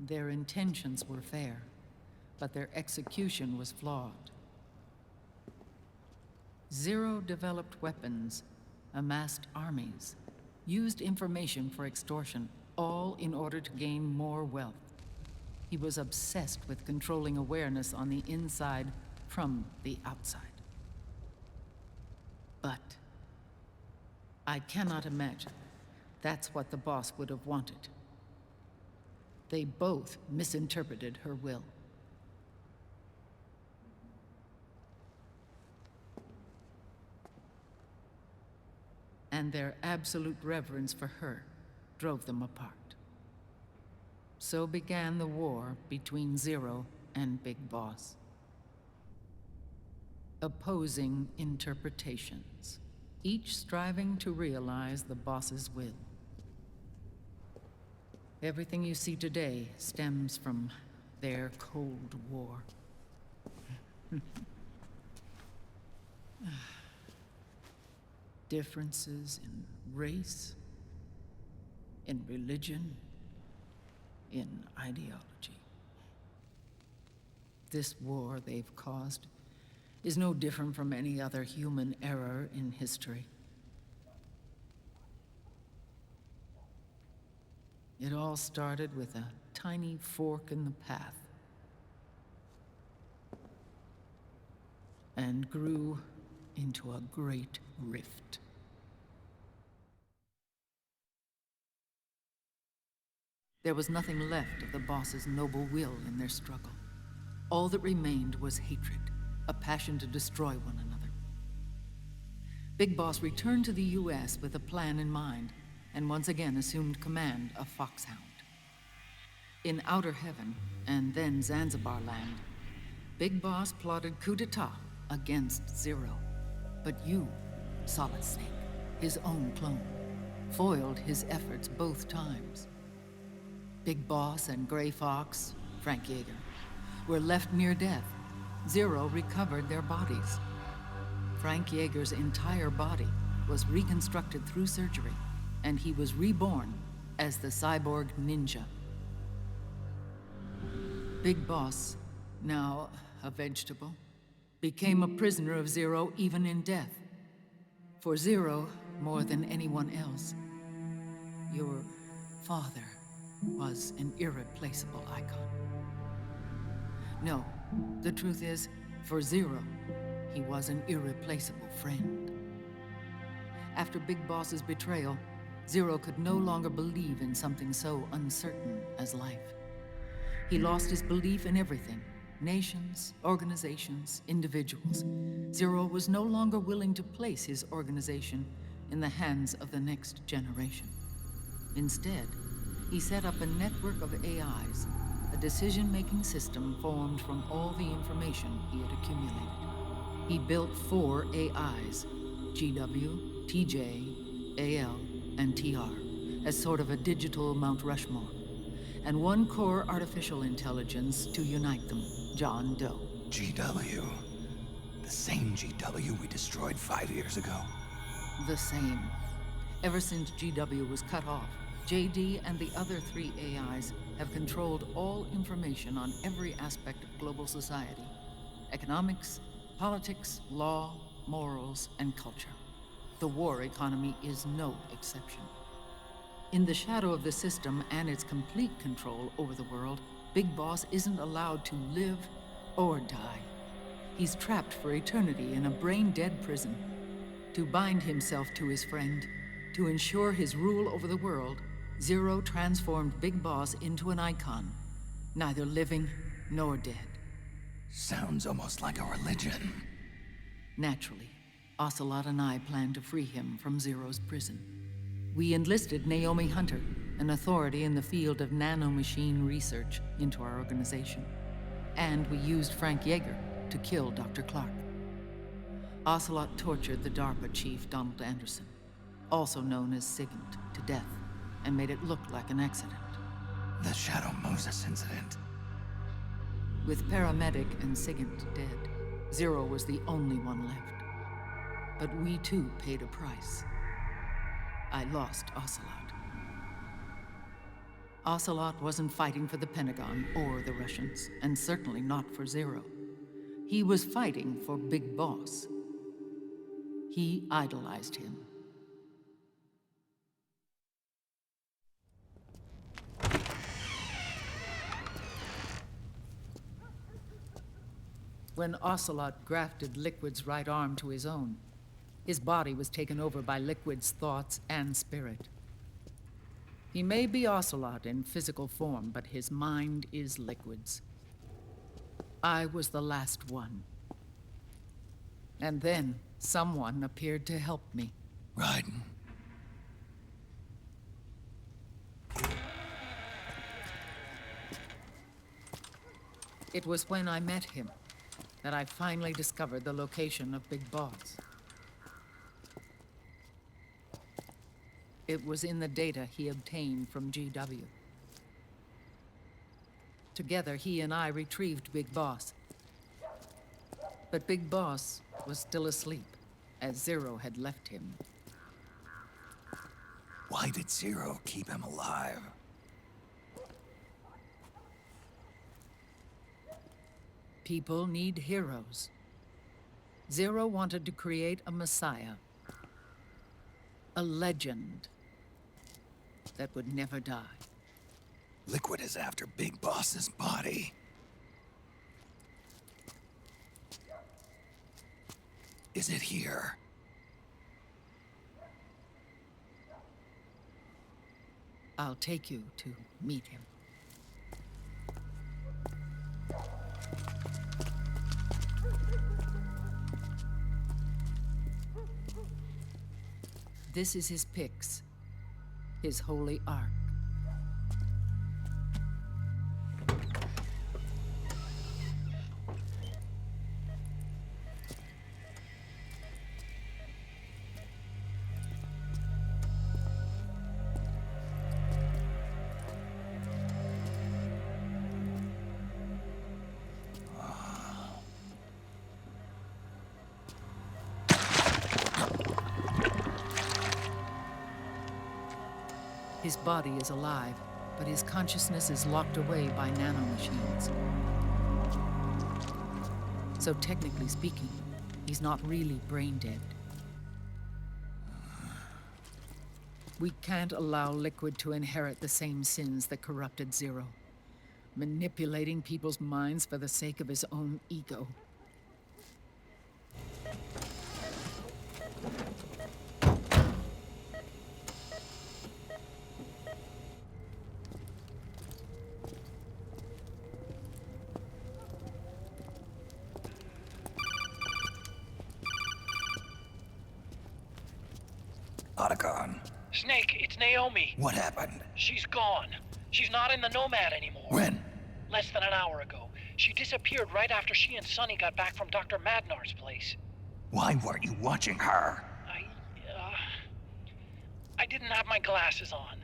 Their intentions were fair, but their execution was flawed. Zero developed weapons, amassed armies, used information for extortion, all in order to gain more wealth. He was obsessed with controlling awareness on the inside from the outside. But I cannot imagine that's what the boss would have wanted. They both misinterpreted her will. And their absolute reverence for her drove them apart. So began the war between Zero and Big Boss. Opposing interpretations, each striving to realize the boss's will. Everything you see today stems from their Cold War. Differences in race, in religion, in ideology. This war they've caused is no different from any other human error in history. It all started with a tiny fork in the path and grew into a great rift. There was nothing left of the boss's noble will in their struggle. All that remained was hatred, a passion to destroy one another. Big Boss returned to the US with a plan in mind, and once again assumed command of Foxhound. In Outer Heaven, and then Zanzibar Land, Big Boss plotted coup d'etat against Zero. But you, Solid Snake, his own clone, foiled his efforts both times. Big Boss and Gray Fox, Frank Yeager, were left near death. Zero recovered their bodies. Frank Yeager's entire body was reconstructed through surgery, and he was reborn as the cyborg ninja. Big Boss, now a vegetable, became a prisoner of Zero even in death. For Zero, more than anyone else, your father was an irreplaceable icon. No, the truth is, for Zero, he was an irreplaceable friend. After Big Boss's betrayal, Zero could no longer believe in something so uncertain as life. He lost his belief in everything. Nations, organizations, individuals. Zero was no longer willing to place his organization in the hands of the next generation. Instead, he set up a network of AIs, a decision-making system formed from all the information he had accumulated. He built 4 AIs, GW, TJ, AL, and TR, as sort of a digital Mount Rushmore, and 1 core artificial intelligence to unite them, John Doe. GW. The same GW we destroyed 5 years ago. The same. Ever since GW was cut off, JD and the other 3 AIs have controlled all information on every aspect of global society. Economics, politics, law, morals, and culture. The war economy is no exception. In the shadow of the system and its complete control over the world, Big Boss isn't allowed to live or die. He's trapped for eternity in a brain-dead prison. To bind himself to his friend, to ensure his rule over the world, Zero transformed Big Boss into an icon, neither living nor dead. Sounds almost like a religion. Naturally, Ocelot and I plan to free him from Zero's prison. We enlisted Naomi Hunter, an authority in the field of nanomachine research, into our organization. And we used Frank Yeager to kill Dr. Clark. Ocelot tortured the DARPA chief, Donald Anderson, also known as Sigint, to death, and made it look like an accident. The Shadow Moses incident. With Paramedic and Sigint dead, Zero was the only one left. But we too paid a price. I lost Ocelot. Ocelot wasn't fighting for the Pentagon or the Russians, and certainly not for Zero. He was fighting for Big Boss. He idolized him. When Ocelot grafted Liquid's right arm to his own, his body was taken over by Liquid's thoughts and spirit. He may be Ocelot in physical form, but his mind is Liquid's. I was the last one. And then someone appeared to help me. Raiden. It was when I met him that I finally discovered the location of Big Boss. It was in the data he obtained from GW. Together, he and I retrieved Big Boss. But Big Boss was still asleep, as Zero had left him. Why did Zero keep him alive? People need heroes. Zero wanted to create a messiah. A legend that would never die. Liquid is after Big Boss's body. Is it here? I'll take you to meet him. This is his pyx, his holy ark. His body is alive, but his consciousness is locked away by nanomachines. So technically speaking, he's not really brain dead. We can't allow Liquid to inherit the same sins that corrupted Zero, manipulating people's minds for the sake of his own ego. Otacon. Snake, it's Naomi. What happened? She's gone. She's not in the Nomad anymore. When? Less than an hour ago. She disappeared right after she and Sonny got back from Dr. Madnar's place. Why weren't you watching her? I didn't have my glasses on.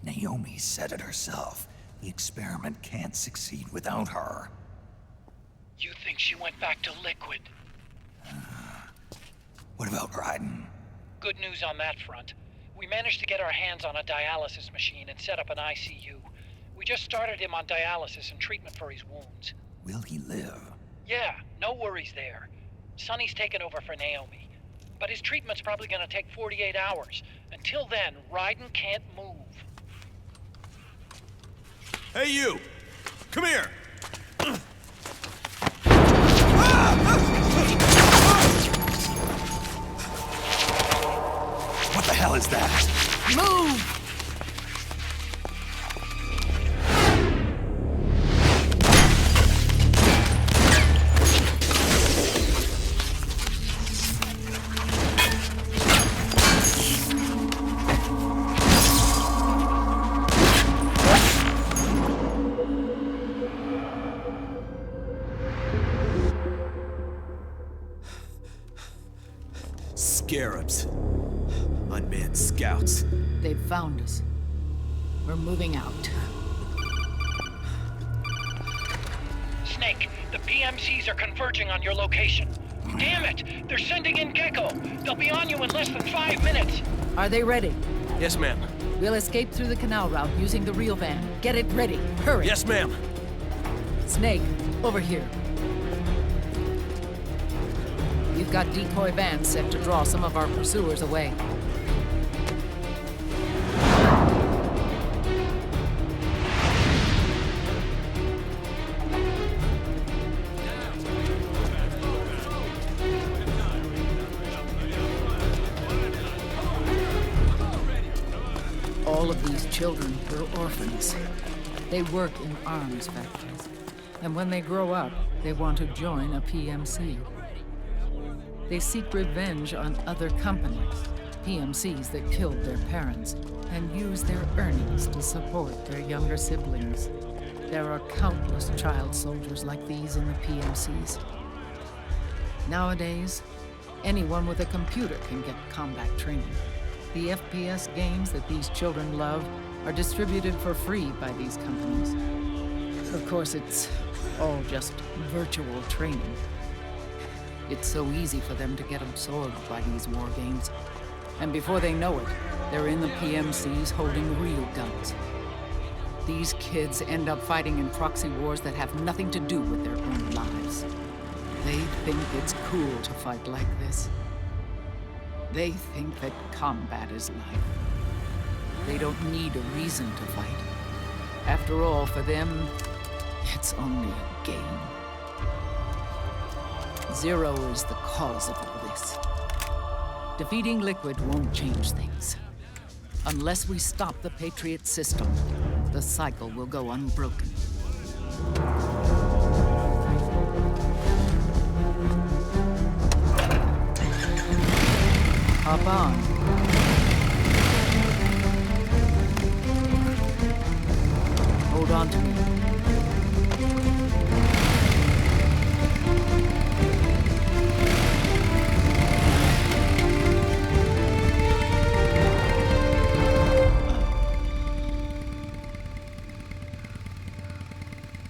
Naomi said it herself. The experiment can't succeed without her. You think she went back to Liquid? What about Raiden? Good news on that front. We managed to get our hands on a dialysis machine and set up an ICU. We just started him on dialysis and treatment for his wounds. Will he live? Yeah, no worries there. Sonny's taken over for Naomi. But his treatment's probably gonna take 48 hours. Until then, Raiden can't move. Hey, you! Come here! What the hell is that? Move! Scarabs. Unmanned scouts. They've found us. We're moving out. Snake, the PMCs are converging on your location. Damn it! They're sending in Gecko! They'll be on you in less than 5 minutes! Are they ready? Yes, ma'am. We'll escape through the canal route using the real van. Get it ready. Hurry. Yes, ma'am. Snake, over here. We've got decoy vans set to draw some of our pursuers away. All of these children were orphans. They work in arms factories. And when they grow up, they want to join a PMC. They seek revenge on other companies, PMCs that killed their parents, and use their earnings to support their younger siblings. There are countless child soldiers like these in the PMCs. Nowadays, anyone with a computer can get combat training. The FPS games that these children love are distributed for free by these companies. Of course, it's all just virtual training. It's so easy for them to get absorbed by these war games. And before they know it, they're in the PMCs holding real guns. These kids end up fighting in proxy wars that have nothing to do with their own lives. They think it's cool to fight like this. They think that combat is life. They don't need a reason to fight. After all, for them, it's only a game. Zero is the cause of all this. Defeating Liquid won't change things. Unless we stop the Patriot system, the cycle will go unbroken. Hop on. Hold on to me.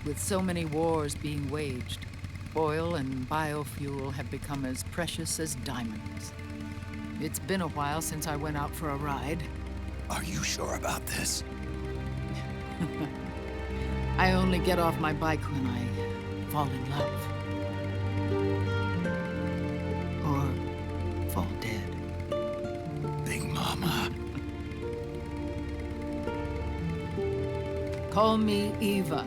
With so many wars being waged, oil and biofuel have become as precious as diamonds. It's been a while since I went out for a ride. Are you sure about this? I only get off my bike when I fall in love. Or fall dead. Big Mama. Call me Eva.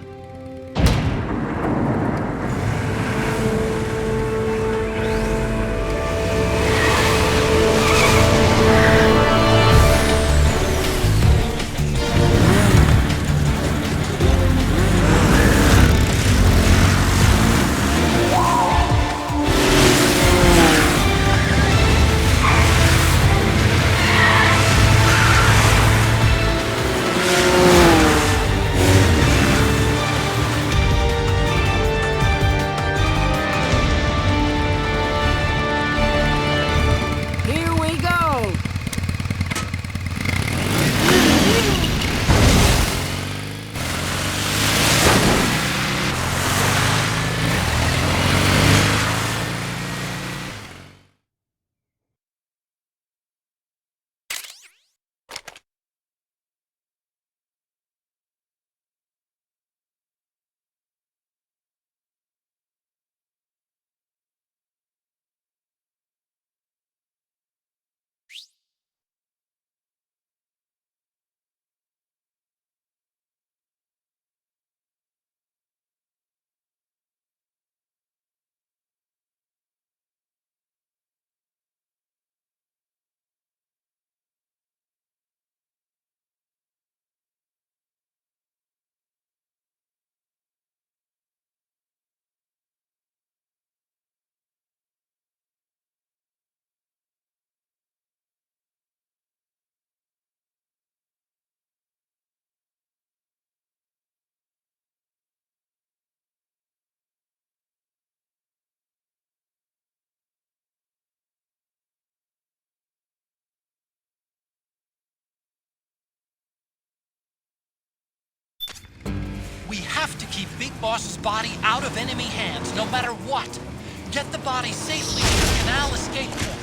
We have to keep Big Boss's body out of enemy hands, no matter what. Get the body safely to the canal escape point.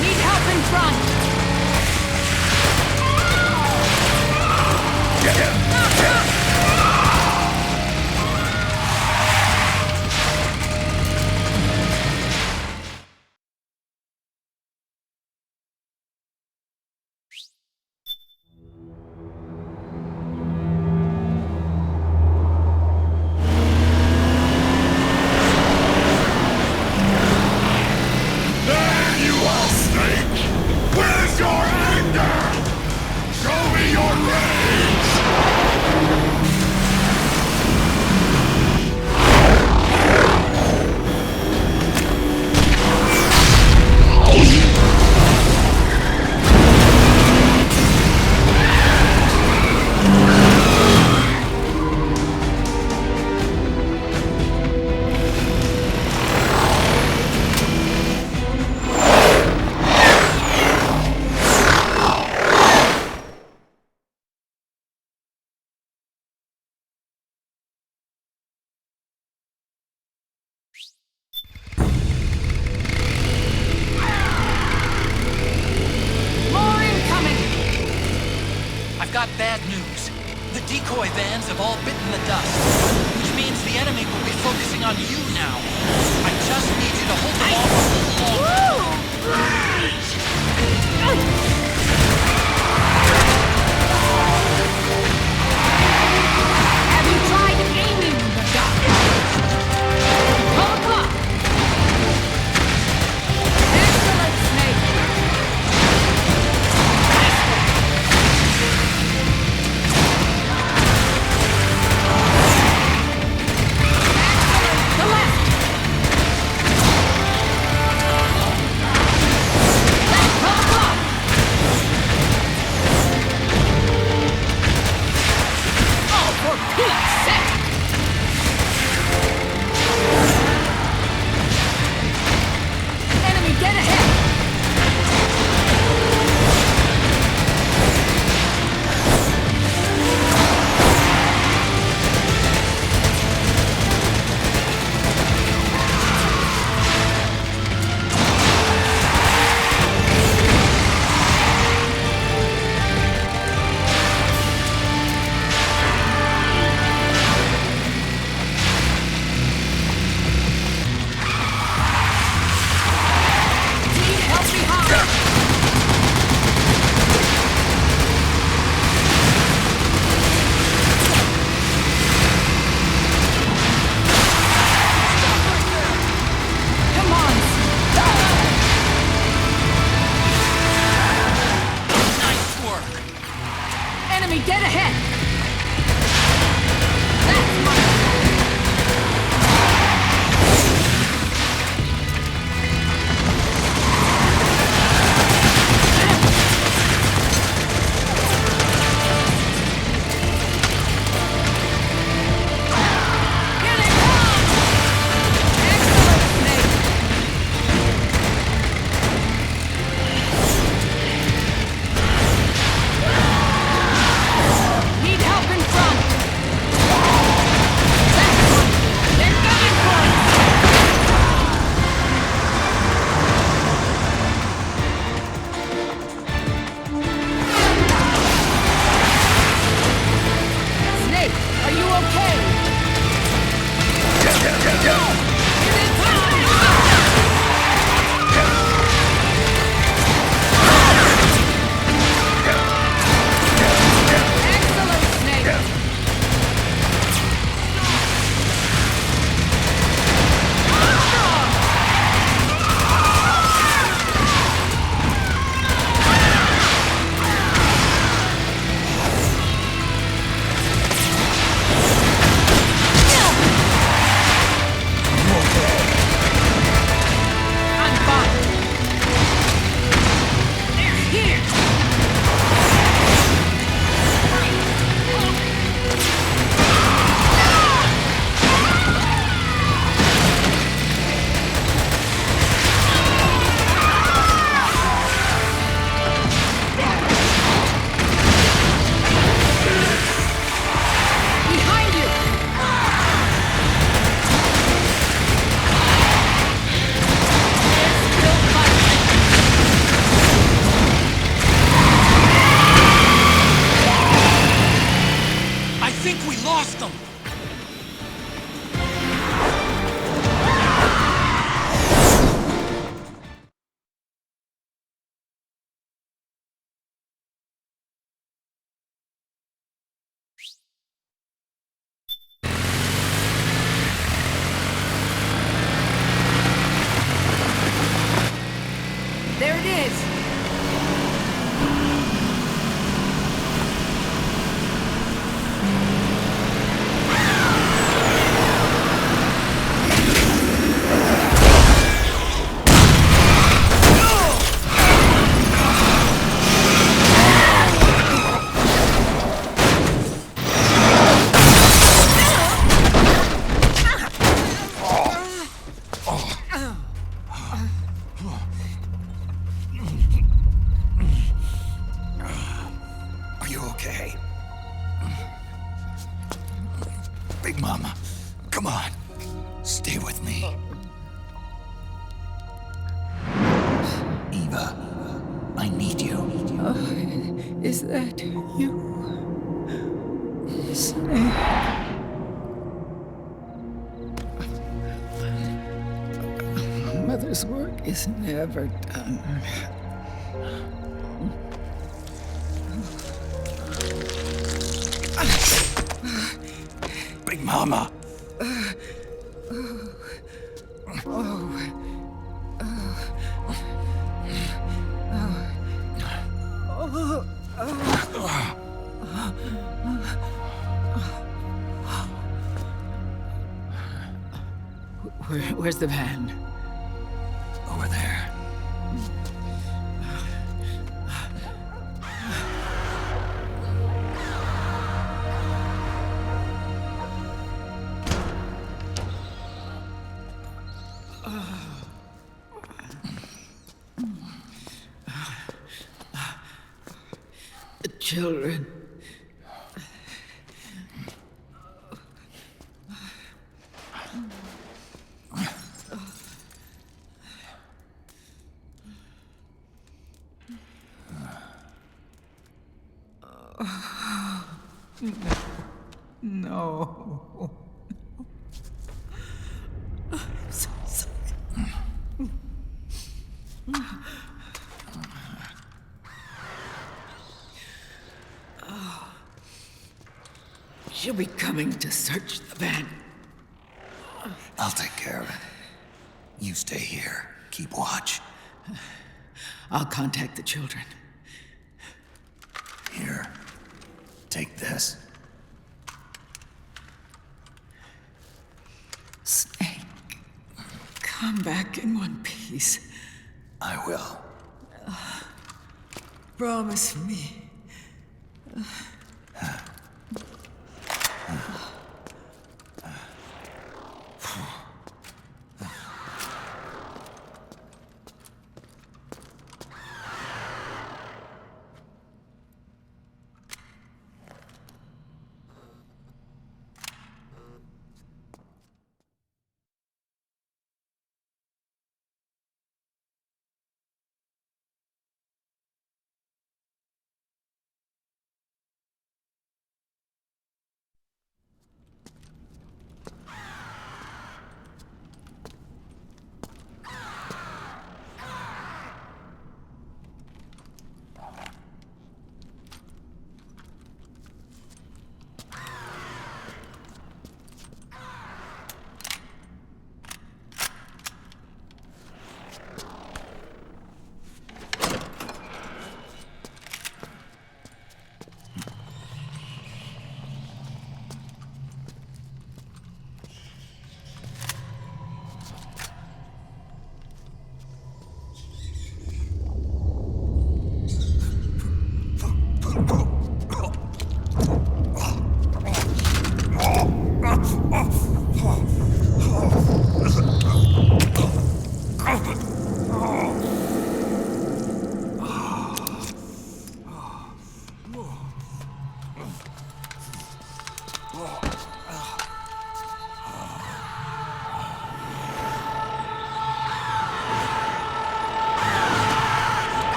Need help in front! There you are, Snake! Where's your anger? Show me your rage! More incoming! I've got bad news. The decoy vans have all bitten the dust, which means the enemy will be focusing on you now. I just need you to hold them off a little longer. Have you tried aiming the gun? 12 o'clock! Excellent, Snake! Excellent! The left! That's 12 o'clock! Oh, for Pete's sake! Enemy, get ahead! Need help behind! Come on! Nice work. Enemy, get ahead! That's my... Here they come! Excellent, Snake! Need you okay? Big Mama, come on. Stay with me. Eva, I need you. Is that you? Snake. Mother's work is never done. Big Mama. Where's the van? Over there. The children. No. I'm so sorry. She'll be coming to search the van. I'll take care of it. You stay here. Keep watch. I'll contact the children. Here. Take this. Snake, come back in one piece. I will. Promise me.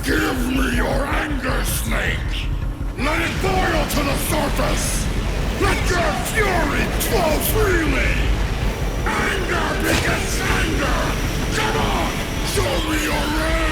Give me your anger, Snake! Let it boil to the surface! Let your fury flow freely! Anger begets anger! Come on! Show me your rage!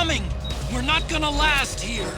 coming! We're not gonna last here!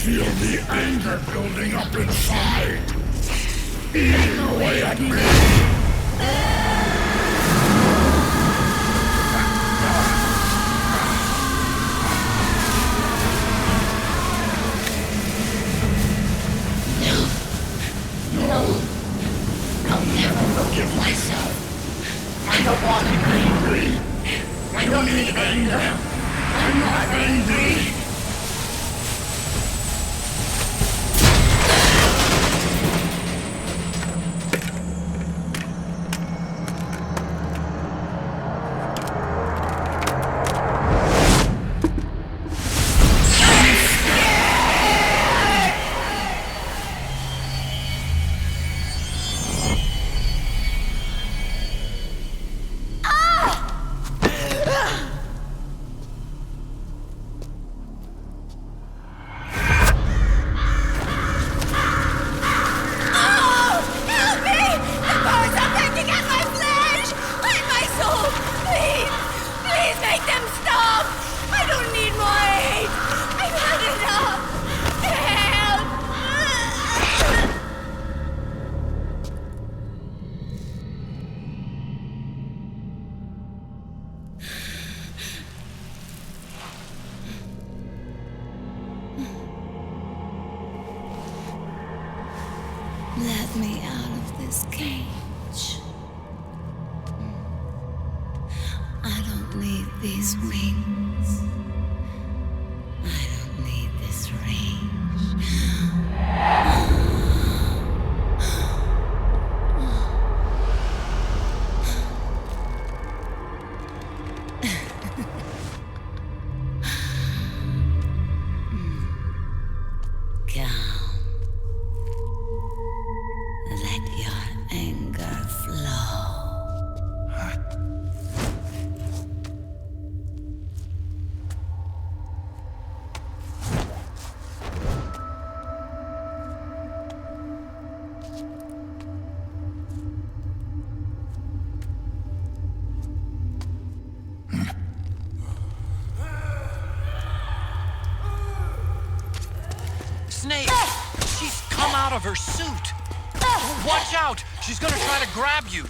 Feel the anger building up inside, eating away at me. No, I'll never forgive myself. I don't want to be angry. I don't need anger. I'm not angry. Let me out of this cage. I don't need these wings. I don't need this range. Calm. Let your anger flow. Snake! She's come out of her suit! Watch out! She's gonna try to grab you!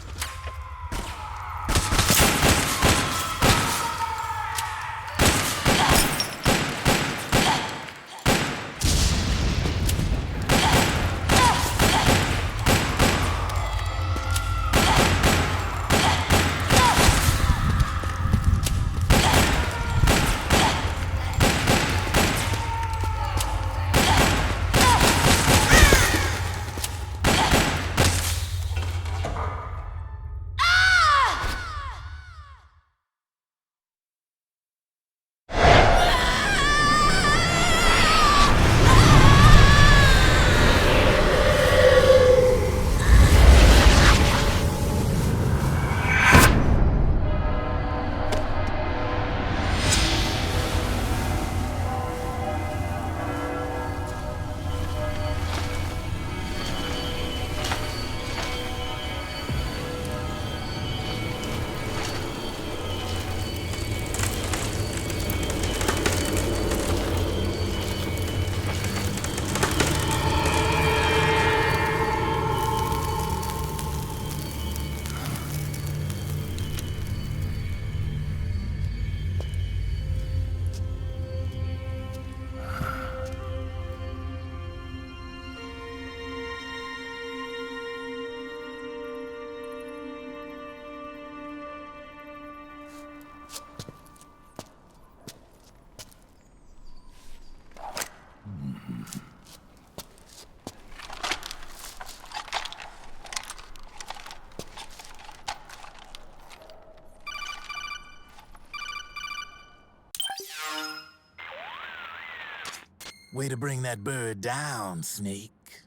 Way to bring that bird down, Snake.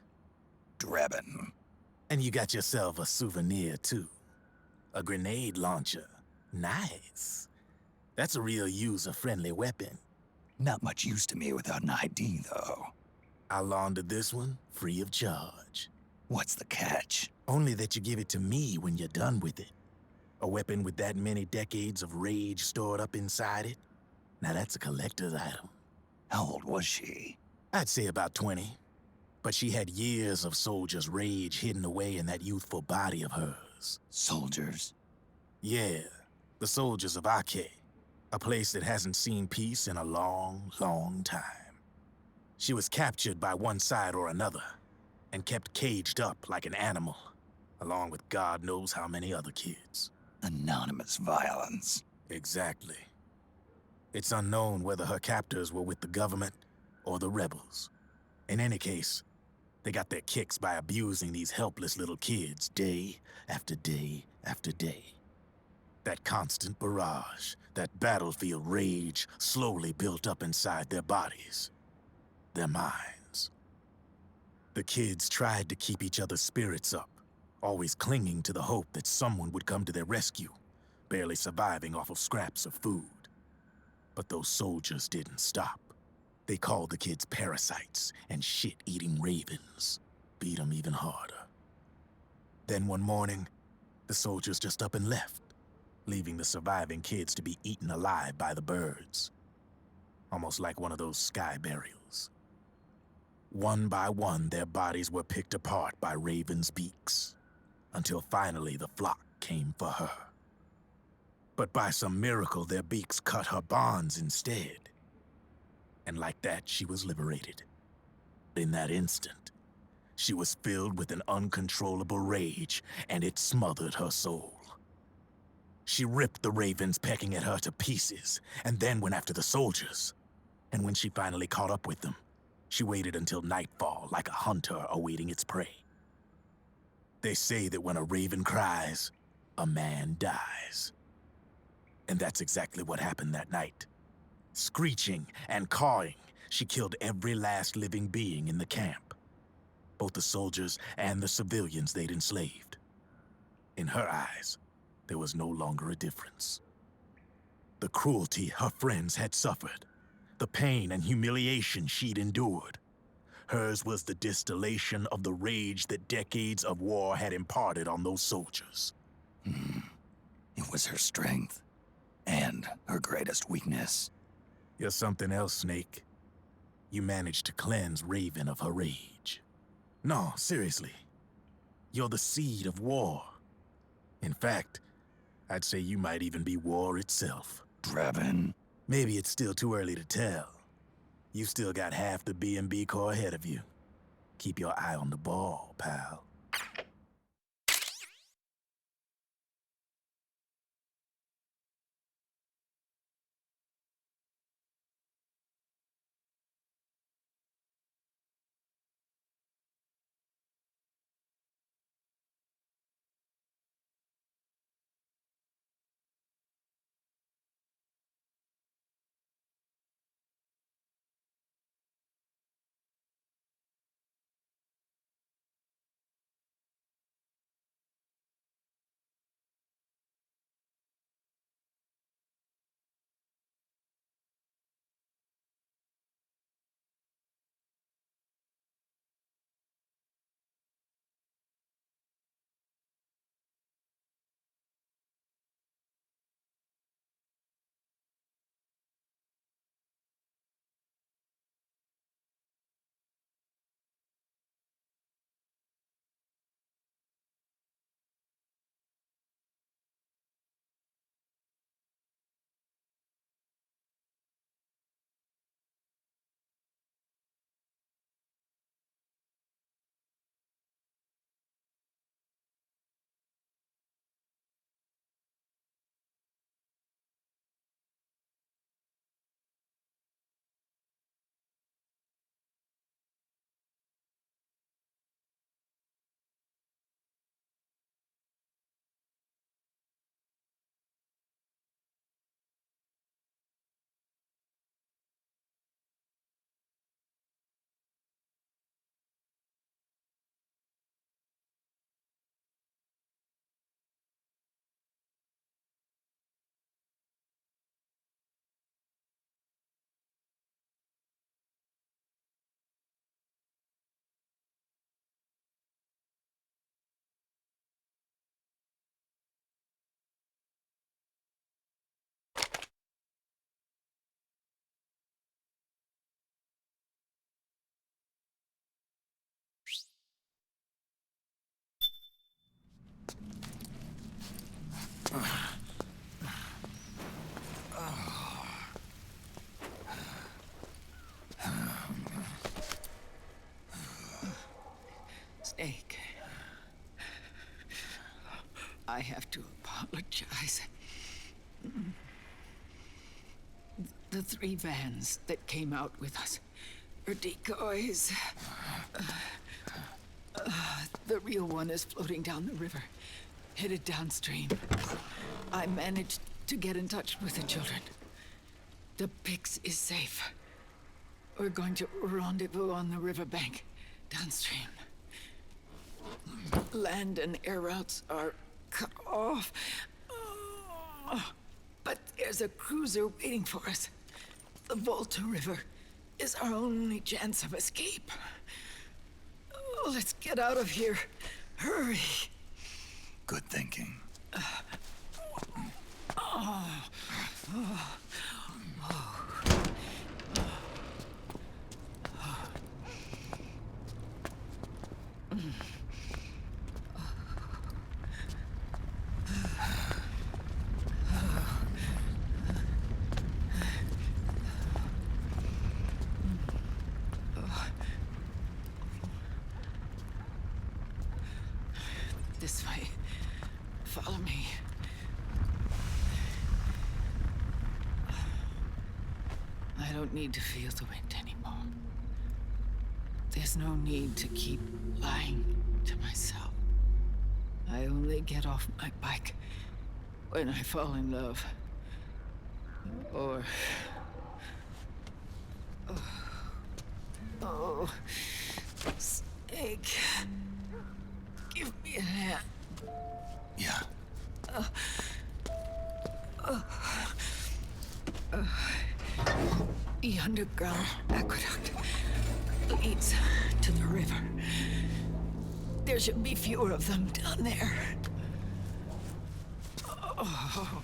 Drebin. And you got yourself a souvenir, too. A grenade launcher. Nice. That's a real user-friendly weapon. Not much use to me without an ID, though. I'll launder this one free of charge. What's the catch? Only that you give it to me when you're done with it. A weapon with that many decades of rage stored up inside it? Now that's a collector's item. How old was she? I'd say about 20. But she had years of soldiers' rage hidden away in that youthful body of hers. Soldiers? Yeah, the soldiers of Ake. A place that hasn't seen peace in a long, long time. She was captured by one side or another, and kept caged up like an animal, along with God knows how many other kids. Anonymous violence. Exactly. It's unknown whether her captors were with the government or the rebels. In any case, they got their kicks by abusing these helpless little kids day after day after day. That constant barrage, that battlefield rage slowly built up inside their bodies, their minds. The kids tried to keep each other's spirits up, always clinging to the hope that someone would come to their rescue, barely surviving off of scraps of food. But those soldiers didn't stop. They called the kids parasites and shit-eating ravens, beat them even harder. Then one morning, the soldiers just up and left, leaving the surviving kids to be eaten alive by the birds. Almost like one of those sky burials. One by one, their bodies were picked apart by ravens' beaks, until finally the flock came for her. But by some miracle, their beaks cut her bonds instead. And like that, she was liberated. In that instant, she was filled with an uncontrollable rage, and it smothered her soul. She ripped the ravens pecking at her to pieces, and then went after the soldiers. And when she finally caught up with them, she waited until nightfall like a hunter awaiting its prey. They say that when a raven cries, a man dies. And that's exactly what happened that night. Screeching and cawing, she killed every last living being in the camp. Both the soldiers and the civilians they'd enslaved. In her eyes, there was no longer a difference. The cruelty her friends had suffered, the pain and humiliation she'd endured. Hers was the distillation of the rage that decades of war had imparted on those soldiers. It was her strength. And her greatest weakness. You're something else, Snake. You managed to cleanse Raven of her rage. No, seriously. You're the seed of war. In fact, I'd say you might even be war itself. Drebin. Maybe it's still too early to tell. You still got half the B&B Corps ahead of you. Keep your eye on the ball, pal. apologize. The 3 vans that came out with us are decoys. The real one is floating down the river, headed downstream. I managed to get in touch with the children. The Pix is safe. We're going to rendezvous on the riverbank, downstream. Land and air routes are cut off. But there's a cruiser waiting for us. The Volta River is our only chance of escape. Let's get out of here. Hurry. Good thinking. This way. Follow me. I don't need to feel the wind anymore. There's no need to keep lying to myself. I only get off my bike when I fall in love. Or... Oh... Snake... Give me a hand. Yeah. The underground aqueduct leads to the river. There should be fewer of them down there. Oh.